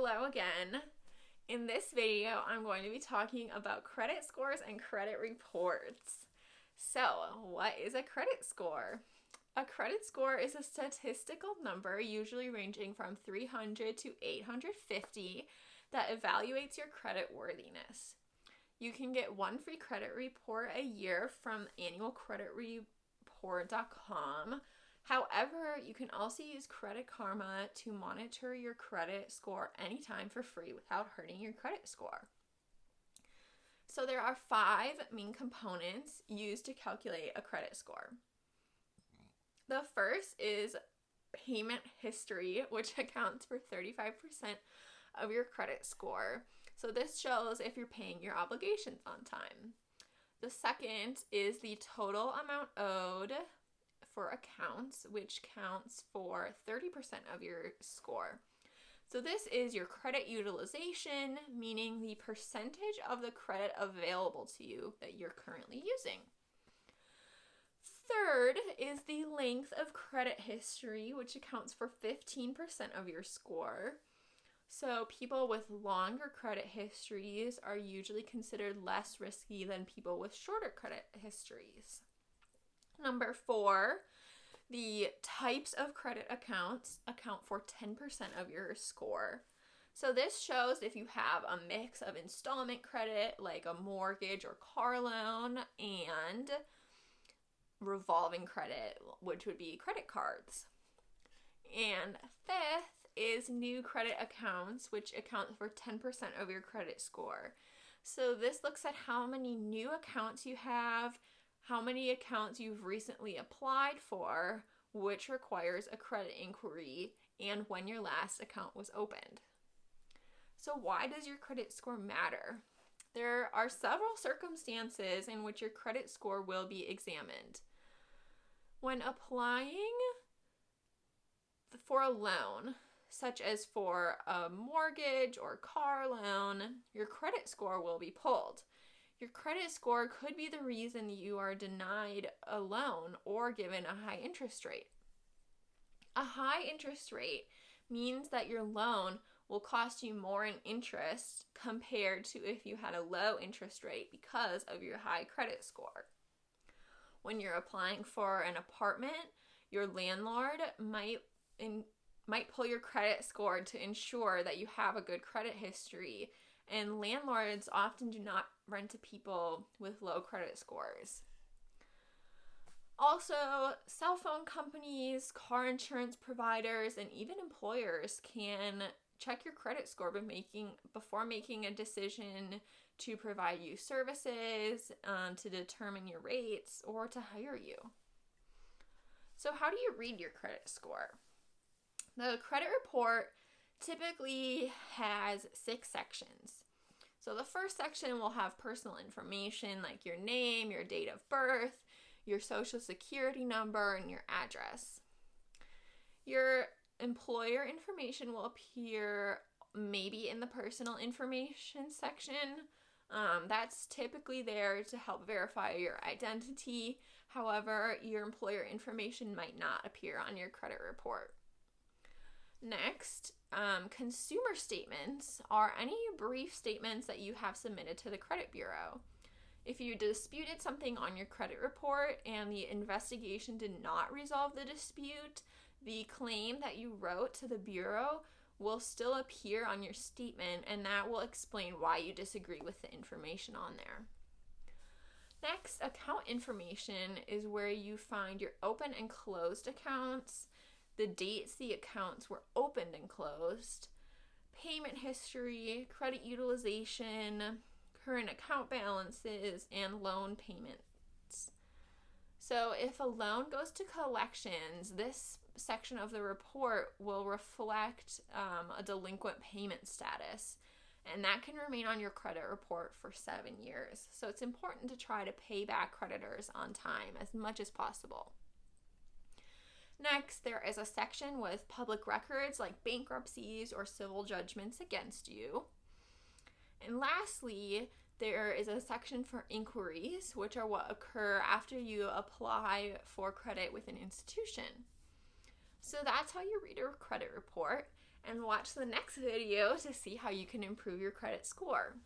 Hello again. In this video, I'm going to be talking about credit scores and credit reports. So, what is a credit score? A credit score is a statistical number, usually ranging from 300 to 850, that evaluates your credit worthiness. You can get one free credit report a year from annualcreditreport.com. However, you can also use Credit Karma to monitor your credit score anytime for free without hurting your credit score. So there are 5 main components used to calculate a credit score. The first is payment history, which accounts for 35% of your credit score. So this shows if you're paying your obligations on time. The second is the total amount owed for accounts, which counts for 30% of your score. So this is your credit utilization, meaning the percentage of the credit available to you that you're currently using. Third is the length of credit history, which accounts for 15% of your score. So people with longer credit histories are usually considered less risky than people with shorter credit histories. Number 4, the types of credit accounts account for 10% of your score. So this shows if you have a mix of installment credit, like a mortgage or car loan, and revolving credit, which would be credit cards. And fifth is new credit accounts, which account for 10% of your credit score. So this looks at how many new accounts you have, how many accounts you've recently applied for, which requires a credit inquiry, and when your last account was opened. So why does your credit score matter? There are several circumstances in which your credit score will be examined. When applying for a loan, such as for a mortgage or car loan, your credit score will be pulled. Your credit score could be the reason you are denied a loan or given a high interest rate. A high interest rate means that your loan will cost you more in interest compared to if you had a low interest rate because of your high credit score. When you're applying for an apartment, your landlord might pull your credit score to ensure that you have a good credit history, and landlords often do not rent to people with low credit scores. Also, cell phone companies, car insurance providers, and even employers can check your credit score before making a decision to provide you services, to determine your rates, or to hire you. So how do you read your credit score? The credit report typically has 6 sections. So the first section will have personal information like your name, your date of birth, your social security number, and your address. Your employer information will appear maybe in the personal information section. That's typically there to help verify your identity. However, your employer information might not appear on your credit report. Next, consumer statements are any brief statements that you have submitted to the credit bureau. If you disputed something on your credit report and the investigation did not resolve the dispute, the claim that you wrote to the bureau will still appear on your statement, and that will explain why you disagree with the information on there. Next, account information is where you find your open and closed accounts, the dates the accounts were opened and closed, payment history, credit utilization, current account balances, and loan payments. So if a loan goes to collections, this section of the report will reflect a delinquent payment status, and that can remain on your credit report for 7 years. So it's important to try to pay back creditors on time as much as possible. Next, there is a section with public records like bankruptcies or civil judgments against you. And lastly, there is a section for inquiries, which are what occur after you apply for credit with an institution. So that's how you read a credit report. and watch the next video to see how you can improve your credit score.